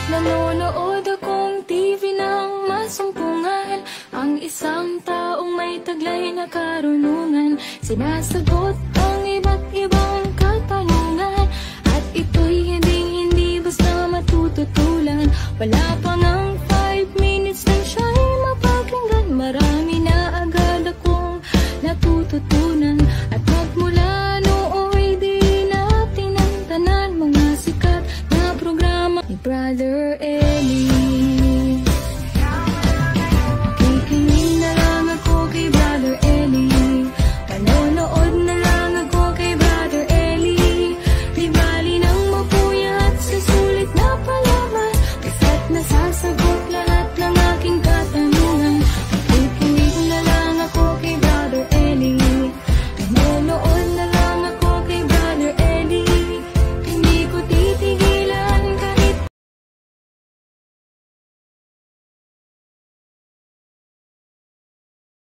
Nanonood akong TV ng masumpungan, ang isang taong may taglay na karunungan, sinasagot ang iba't ibang katanungan, at ito'y hindi basta matututulan. Wala pa ng 5 minutes na siya'y mapakinggan, marami na agad akong natututunan. At magmula nooy di natin ang tanan, mga sikat na programa ni Brother Eli.